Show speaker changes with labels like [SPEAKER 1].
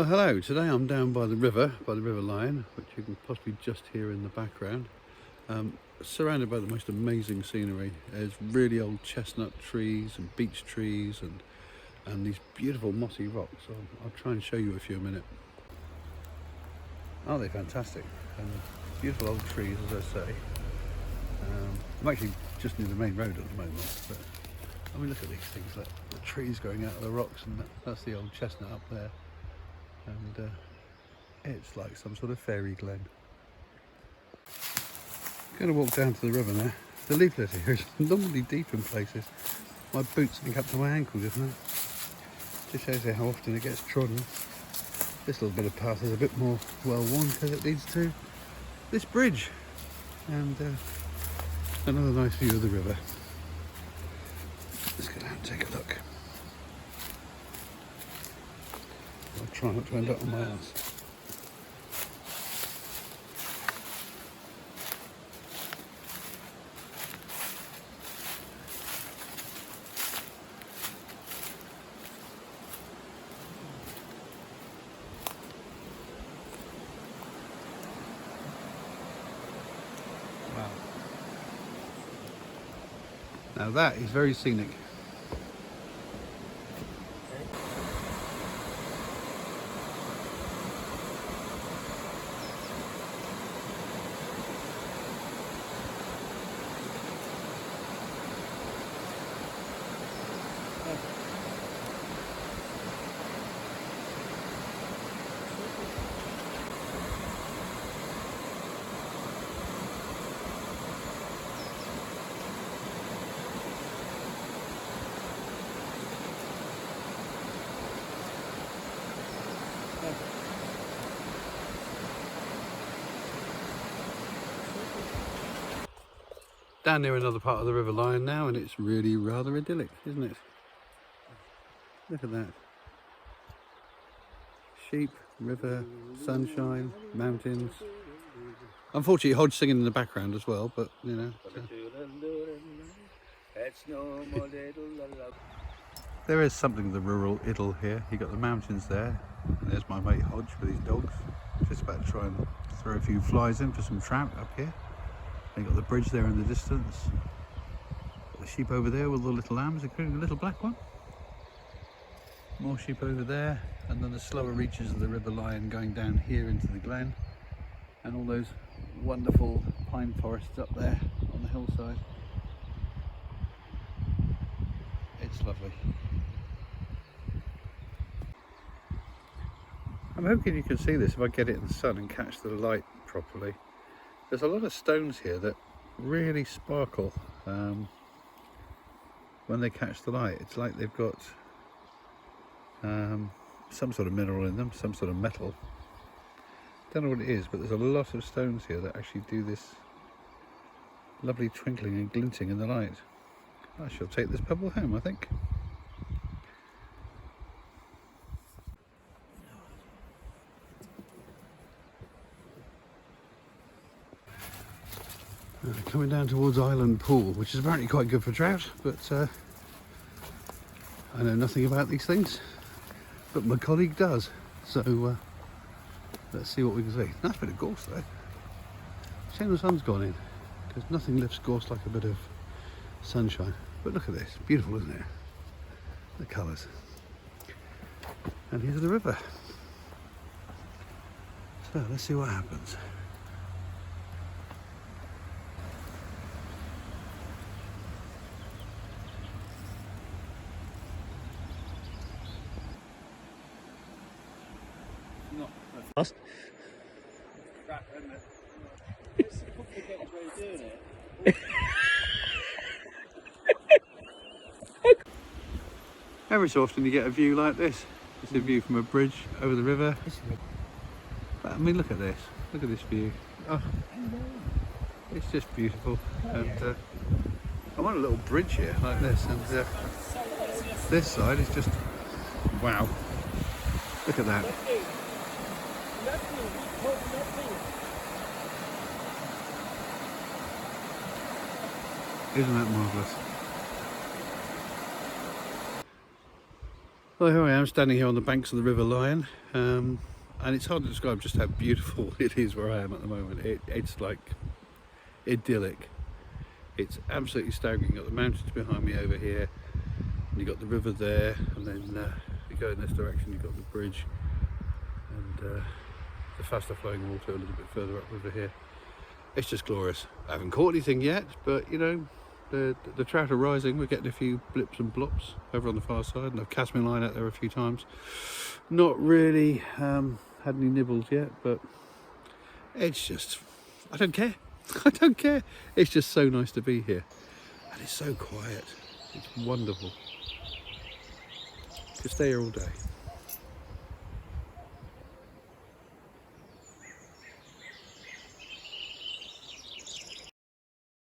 [SPEAKER 1] Well, hello. Today I'm down by the river Line, which you can possibly just hear in the background. Surrounded by the most amazing scenery. There's really old chestnut trees and beech trees and these beautiful mossy rocks. I'll try and show you a few in a minute. Aren't they fantastic? Beautiful old trees, as I say. I'm actually just near the main road at the moment, but I mean, look at these things, like the trees going out of the rocks, and that's the old chestnut up there. And it's like some sort of fairy glen. Going to walk down to the river now. The leaflet here is normally deep in places. My boots sink up to my ankles, isn't it? Just shows you how often it gets trodden. This little bit of path is a bit more well worn because it leads to this bridge and another nice view of the river. Let's go down and take a look. I'll try not to end up on my ass. Wow. Now that is very scenic. Down near another part of the river Line now, and it's really rather idyllic, isn't it? Look at that. Sheep, river, sunshine, mountains. Unfortunately, Hodge singing in the background as well, but you know. There is something of the rural idyll here. You've got the mountains there. And there's my mate Hodge with his dogs. Just about to try and throw a few flies in for some trout up here. You've got the bridge there in the distance. Got the sheep over there with all the little lambs, including a little black one. More sheep over there, and then the slower reaches of the river Line going down here into the glen, and all those wonderful pine forests up there on the hillside. It's lovely. I'm hoping you can see this if I get it in the sun and catch the light properly. There's a lot of stones here that really sparkle when they catch the light. It's like they've got some sort of mineral in them, some sort of metal. Don't know what it is, but there's a lot of stones here that actually do this lovely twinkling and glinting in the light. I shall take this pebble home, I think. Coming down towards Island Pool, which is apparently quite good for trout, but I know nothing about these things, but my colleague does, so let's see what we can see. Nice bit of gorse though. Shame the sun's gone in, because nothing lifts gorse like a bit of sunshine. But look at this, beautiful, isn't it? The colours. And here's the river. So let's see what happens.
[SPEAKER 2] Lost.
[SPEAKER 1] Every so often you get a view like this. It's a view from a bridge over the river. But, I mean, look at this. Look at this view. Oh, it's just beautiful. And I'm on a little bridge here like this, and this side is just wow. Look at that. Isn't that marvellous? Well, here I am standing here on the banks of the River Lion, and it's hard to describe just how beautiful it is where I am at the moment. It's like idyllic. It's absolutely staggering. You've got the mountains behind me over here, and you've got the river there, and then you go in this direction, you've got the bridge, and the faster flowing water a little bit further up over here. It's just glorious. I haven't caught anything yet, but you know, the trout are rising. We're getting a few blips and blops over on the far side, and I've cast my line out there a few times. Not really had any nibbles yet, but it's just, I don't care. I don't care. It's just so nice to be here, and it's so quiet. It's wonderful. Could stay here all day.